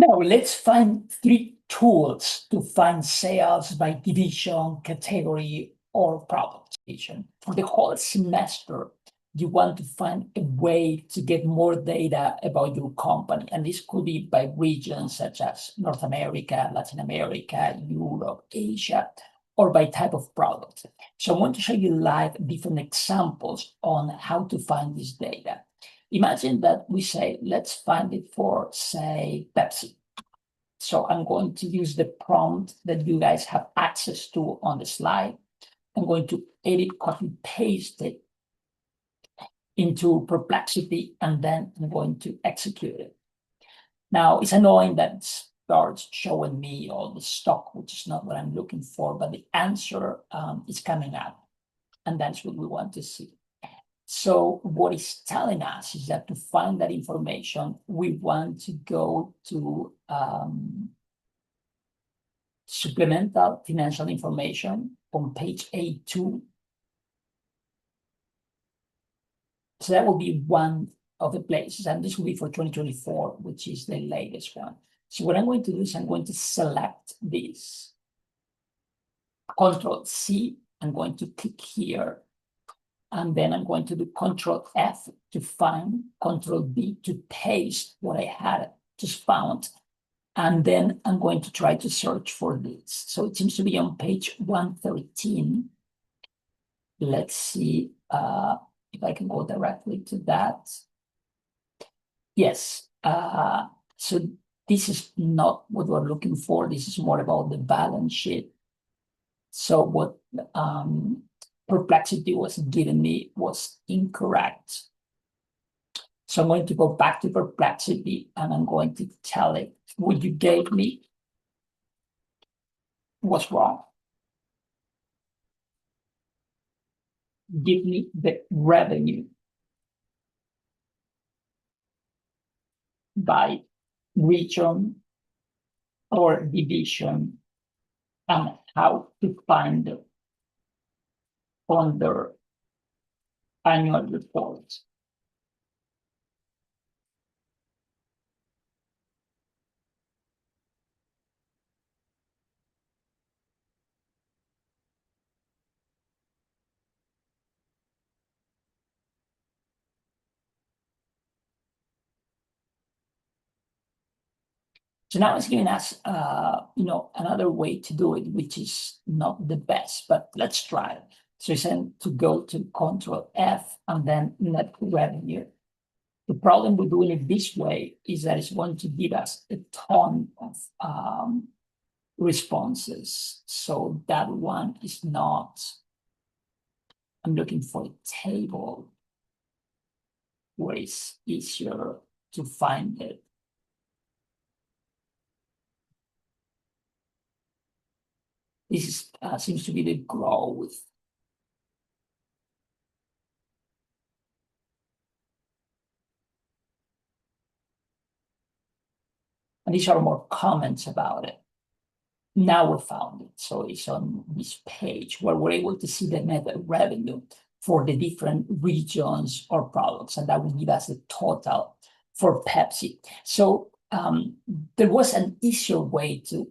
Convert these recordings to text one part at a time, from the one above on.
Now let's find 3 tools to find sales by division, category, or product division. For the whole semester, you want to find a way to get more data about your company. And this could be by regions such as North America, Latin America, Europe, Asia, or by type of product. So I want to show you live different examples on how to find this data. Imagine that we say, let's find it for, say, Pepsi. So I'm going to use the prompt that you guys have access to on the slide. I'm going to edit, copy, paste it into Perplexity, and then I'm going to execute it. Now, it's annoying that it starts showing me all the stock, which is not what I'm looking for, but the answer is coming up, and that's what we want to see. So what it's telling us is that to find that information, we want to go to supplemental financial information on page A2. So that will be one of the places, and this will be for 2024, which is the latest one. So what I'm going to do is I'm going to select this, Control C, I'm going to click here, and then I'm going to do Control F to find, Control B to paste what I had just found. And then I'm going to try to search for this. So it seems to be on page 113. Let's see if I can go directly to that. Yes, so this is not what we're looking for. This is more about the balance sheet. So what Perplexity was giving me was incorrect. So I'm going to go back to Perplexity and I'm going to tell it what you gave me was wrong. Give me the revenue by region or division and how to find it on their annual report. So now it's giving us, another way to do it, which is not the best, but let's try it. So it's saying to go to Control F and then net revenue. The problem with doing it this way is that it's going to give us a ton of responses. So that one is not, I'm looking for a table where it's easier to find it. This is, seems to be the growth. And these are more comments about it. Now we found it. So it's on this page where we're able to see the net revenue for the different regions or products. And that will give us the total for Pepsi. So there was an easier way to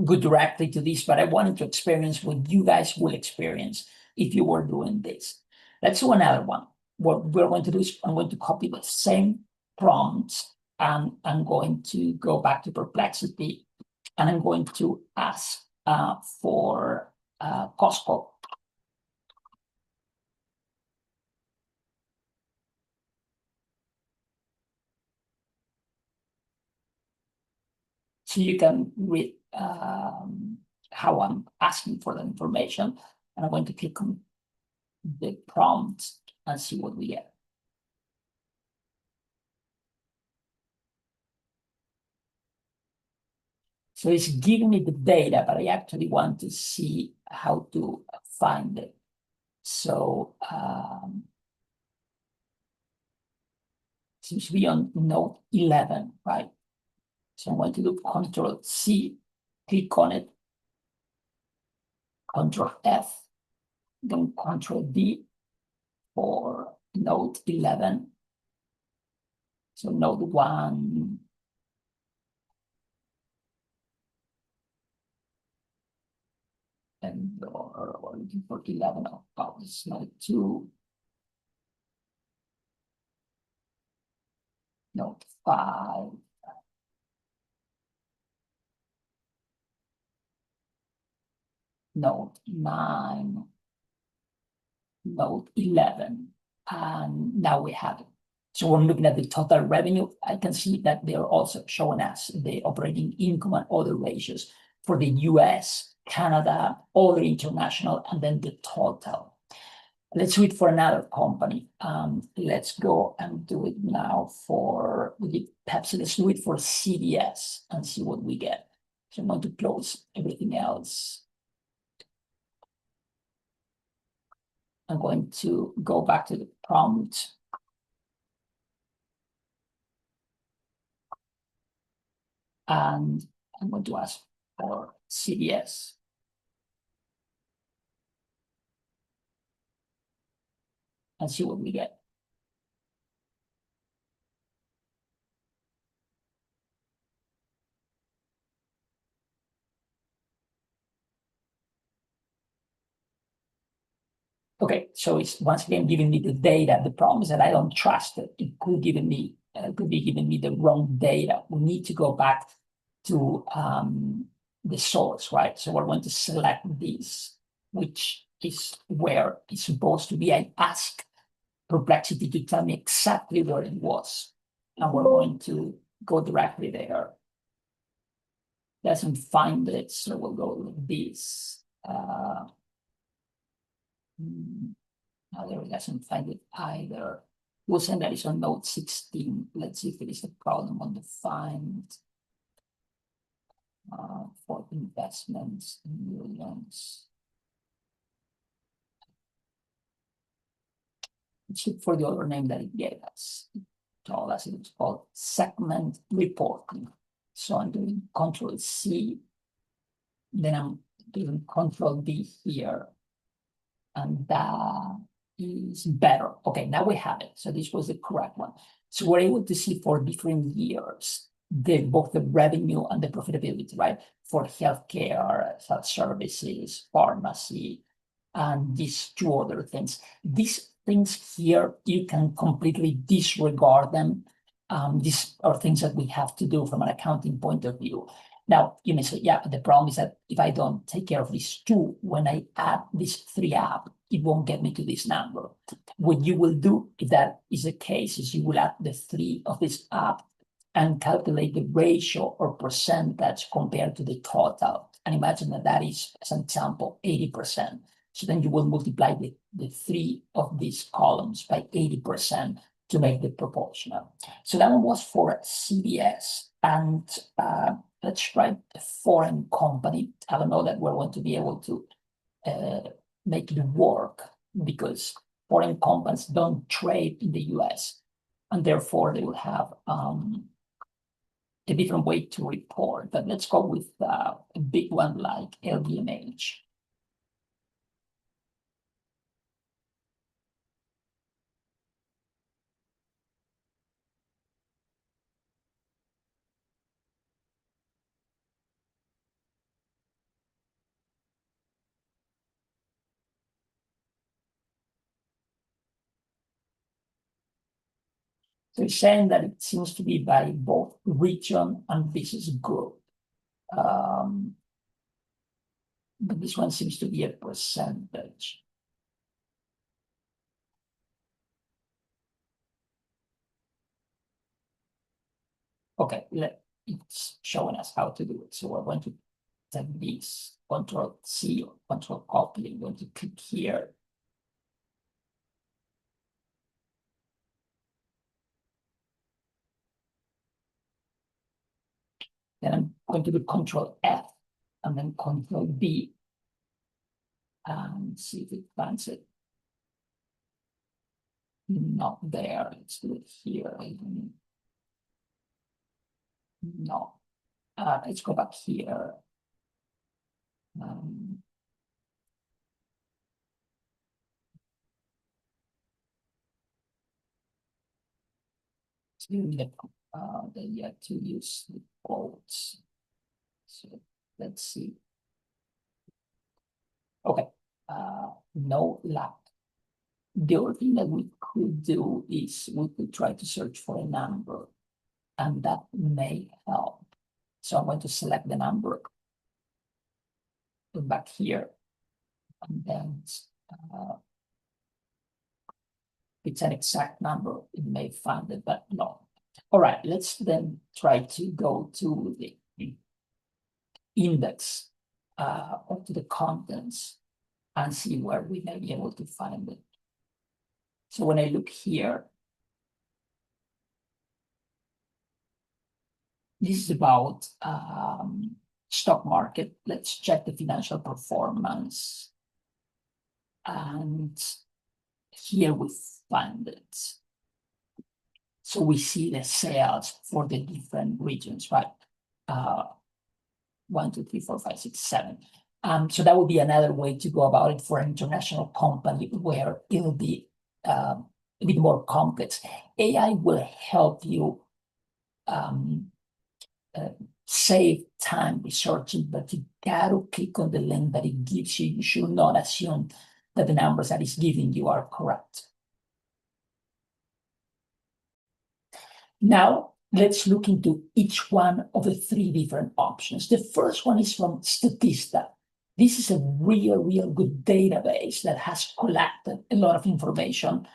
go directly to this, but I wanted to experience what you guys will experience if you were doing this. Let's do another one. What we're going to do is I'm going to copy the same prompts and I'm going to go back to Perplexity and I'm going to ask for Costco. So you can read how I'm asking for the information. And I'm going to click on the prompt and see what we get. So it's giving me the data, but I actually want to see how to find it. So seems to be on note 11, right? So I'm going to do Control C, click on it, Control F, then Control D for note 11. So note 1, And we're looking for 11 of pounds, not 2. Note 5. Note 9. Note 11. And now we have it. So when looking at the total revenue, I can see that they're also showing us the operating income and other ratios for the US, Canada, other international, and then the total. Let's do it for another company. Let's go and do it now for Pepsi. Let's do it for CVS and see what we get. So I'm going to close everything else. I'm going to go back to the prompt. And I'm going to ask for CVS. And see what we get. Okay, so it's once again giving me the data. The problem is that I don't trust it. It could be giving me the wrong data. We need to go back to the source, right? So we're going to select this, which is where it's supposed to be. I ask Perplexity to tell me exactly where it was, and we're going to go directly there. Doesn't find it, so we'll go with this. No, there it doesn't find it either. We'll send that is on note 16. Let's see if it is a problem on the find for investments in millions. Let's look for the other name that it gave us. It told us it was called segment reporting. So I'm doing Control C. Then I'm doing Control V here. And that is better. Okay, now we have it. So this was the correct one. So we're able to see for different years, both the revenue and the profitability, right? For healthcare, health services, pharmacy, and these two other things. These things here, you can completely disregard them. These are things that we have to do from an accounting point of view. Now, you may say, yeah, but the problem is that if I don't take care of these two, when I add these 3 up, it won't get me to this number. What you will do, if that is the case, is you will add the 3 of this up and calculate the ratio or percentage compared to the total. And imagine that that is, as an example, 80%. So then you will multiply the 3 of these columns by 80% to make it proportional. So that one was for CVS. And let's try a foreign company. I don't know that we're going to be able to make it work because foreign companies don't trade in the US, and therefore they will have a different way to report. But let's go with a big one like LVMH. So it's saying that it seems to be by both region and business group. But this one seems to be a percentage. Okay, it's showing us how to do it. So we're going to take this, Control C or Control Copy. I'm going to click here. Then I'm going to do Control F and then Control B and see if it finds it. Not there. Let's do it here. No. Let's go back here. They yet to use the quotes. So let's see. Okay, no luck. The other thing that we could do is we could try to search for a number, and that may help. So I'm going to select the number, go back here, and then it's an exact number, it may find it, but no. All right, let's then try to go to the index or to the contents and see where we may be able to find it. So when I look here, this is about stock market. Let's check the financial performance. And here we find it. So we see the sales for the different regions, right? 1, 2, 3, 4, 5, 6, 7. So that would be another way to go about it for an international company where it'll be a bit more complex. AI will help you save time researching, but you gotta click on the link that it gives you. You should not assume that the numbers that it's giving you are correct. Now, let's look into each one of the 3 different options. The first one is from Statista. This is a real good database that has collected a lot of information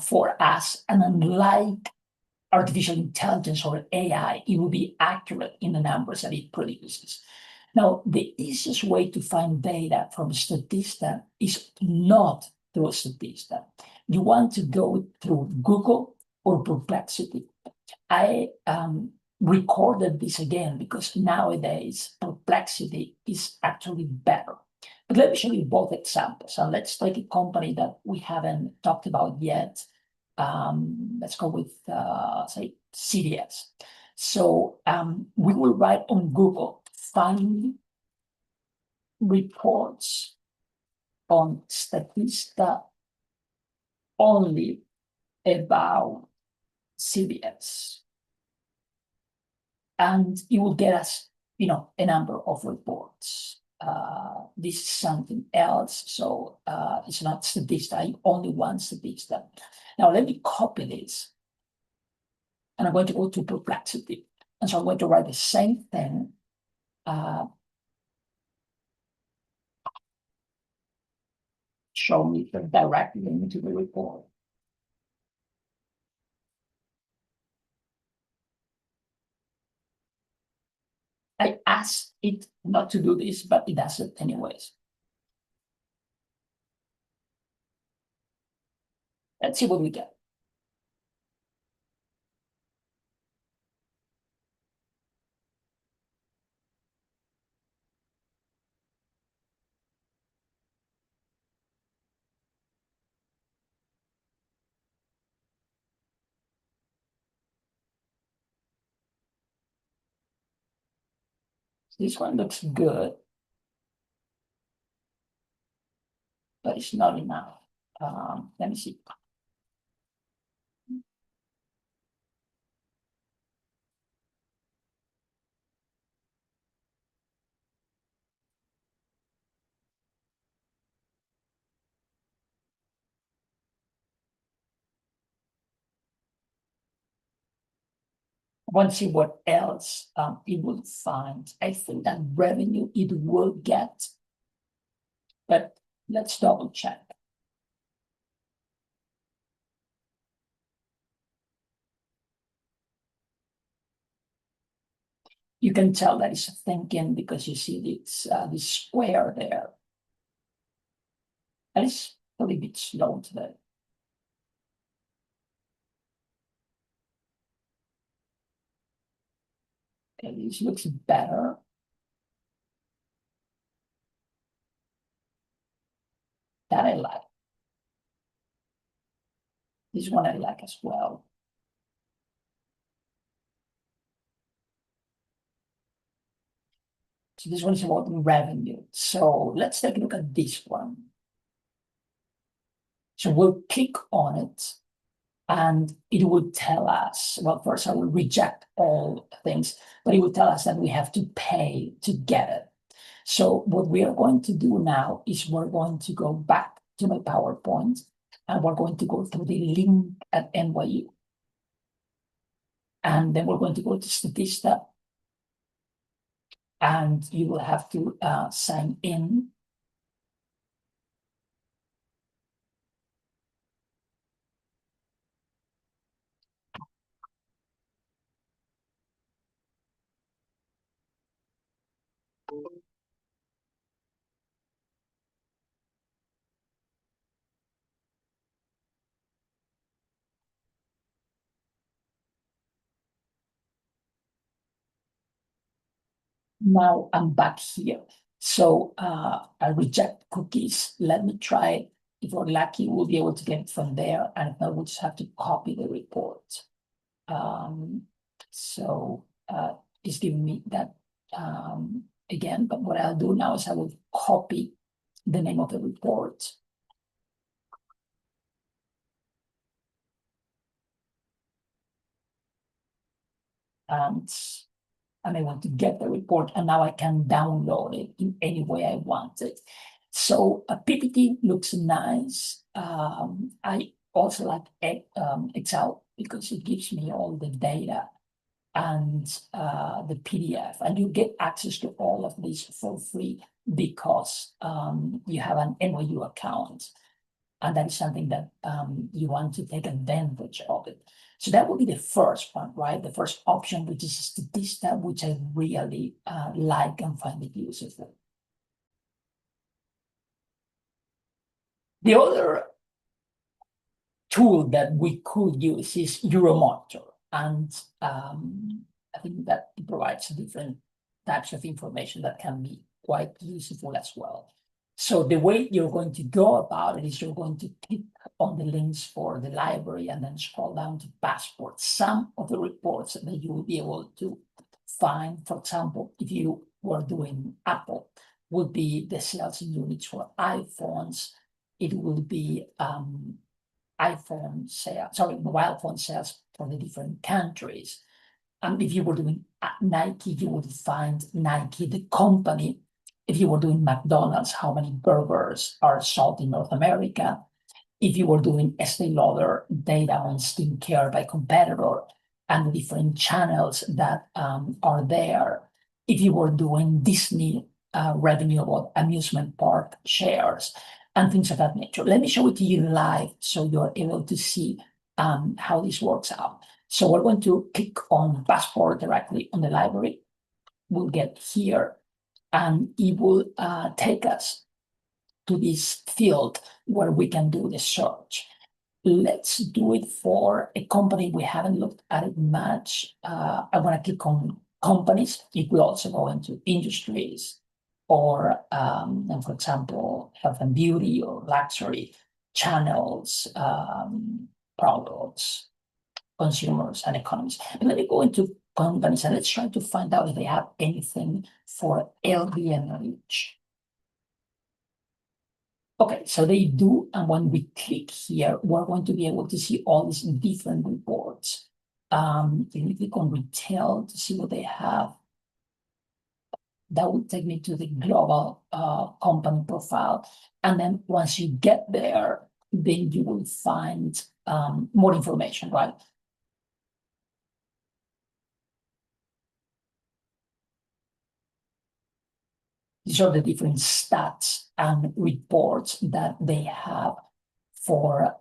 for us. And unlike artificial intelligence or AI, it will be accurate in the numbers that it produces. Now, the easiest way to find data from Statista is not through Statista. You want to go through Google or Perplexity. I recorded this again because nowadays Perplexity is actually better. But let me show you both examples. And let's take a company that we haven't talked about yet. Let's go with, say, CDS. So we will write on Google, find reports on Statista only about CDS. And it will get us, a number of reports. This is something else, so it's not Statista. I only want Statista. Now let me copy this, and I'm going to go to Perplexity, and so I'm going to write the same thing. Show me the direct link to the report. I asked it not to do this, but it does it anyways. Let's see what we get. This one looks good, but it's not enough. Let me see. I want to see what else it will find. I think that revenue it will get, but let's double check. You can tell that it's thinking because you see this square there. And it's a little bit slow today. Okay, this looks better. That I like. This one I like as well. So this one is about revenue. So let's take a look at this one. So we'll click on it and it will tell us, well, first I will reject all things, but it will tell us that we have to pay to get it. So what we are going to do now is we're going to go back to my PowerPoint and we're going to go through the link at NYU. And then we're going to go to Statista and you will have to sign in. Now I'm back here. So I reject cookies. Let me try it. If we're lucky, we'll be able to get it from there. And if not, we'll just have to copy the report. So it's giving me that again, but what I'll do now is I will copy the name of the report. And I want to get the report, and now I can download it in any way I want it. So a PPT looks nice. I also like Excel because it gives me all the data and the PDF, and you get access to all of this for free because you have an NYU account, and that is something that you want to take advantage of it. So that would be the first one, right? The first option, which is Statista, which I really like and find it useful. The other tool that we could use is Euromonitor. And I think that it provides different types of information that can be quite useful as well. So the way you're going to go about it is you're going to click on the links for the library and then scroll down to Passport. Some of the reports that you will be able to find, for example, if you were doing Apple, would be the sales in units for iPhones. It will be mobile phone sales for the different countries. And if you were doing Nike, you would find Nike, the company. If you were doing McDonald's, how many burgers are sold in North America? If you were doing Estee Lauder, data on skincare by competitor and the different channels that are there. If you were doing Disney revenue about amusement park shares and things of that nature. Let me show it to you live so you're able to see how this works out. So we're going to click on Passport directly on the library. We'll get here. And it will take us to this field where we can do the search. Let's do it for a company. We haven't looked at it much. I want to click on companies. It will also go into industries or, and for example, health and beauty or luxury channels, products, consumers, and economies. But let me go into companies and let's try to find out if they have anything for LVMH. Okay, so they do, and when we click here, we're going to be able to see all these different reports. If we click on retail to see what they have, that will take me to the global company profile. And then once you get there, then you will find more information, right? These are the different stats and reports that they have for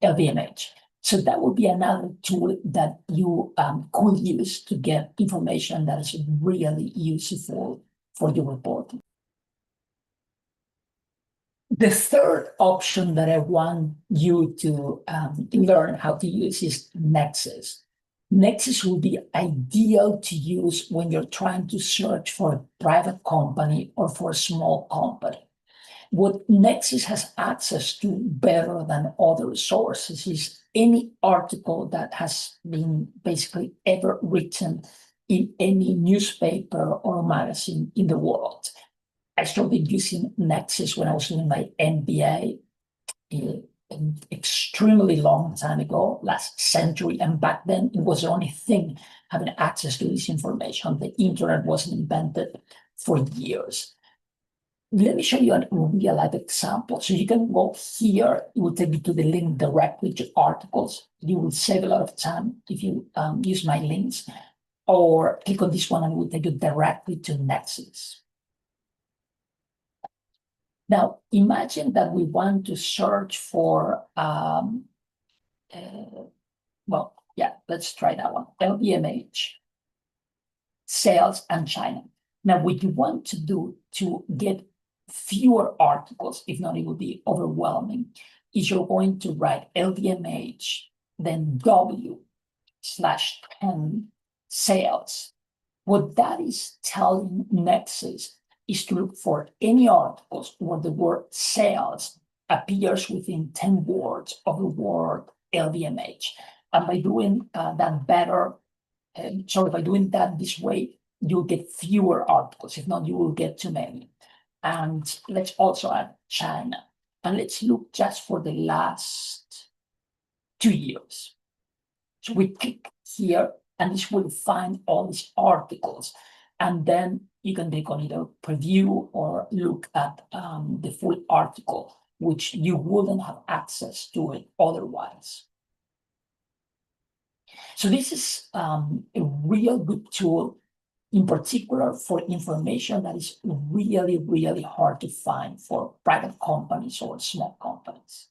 LVMH. So that would be another tool that you could use to get information that is really useful for your reporting. The third option that I want you to learn how to use is Nexis. Nexis will be ideal to use when you're trying to search for a private company or for a small company. What Nexis has access to better than other sources is any article that has been basically ever written in any newspaper or magazine in the world. I started using Nexis when I was doing my MBA an extremely long time ago, last century. And back then, it was the only thing having access to this information. The internet wasn't invented for years. Let me show you a real life example. So you can go here, it will take you to the link directly to articles. You will save a lot of time if you use my links, or click on this one and it will take you directly to Nexis. Now, imagine that we want to search for, let's try that one, LVMH, sales and China. Now, what you want to do to get fewer articles, if not, it would be overwhelming, is you're going to write LVMH, then W/10 sales. What that is telling Nexis is to look for any articles where the word sales appears within 10 words of the word LVMH. And by doing that better, by doing that this way, you'll get fewer articles. If not, you will get too many. And let's also add China. And let's look just for the last 2 years. So we click here, and this will find all these articles. And then you can click on either preview or look at the full article, which you wouldn't have access to it otherwise. So this is a real good tool, in particular for information that is really, really hard to find for private companies or small companies.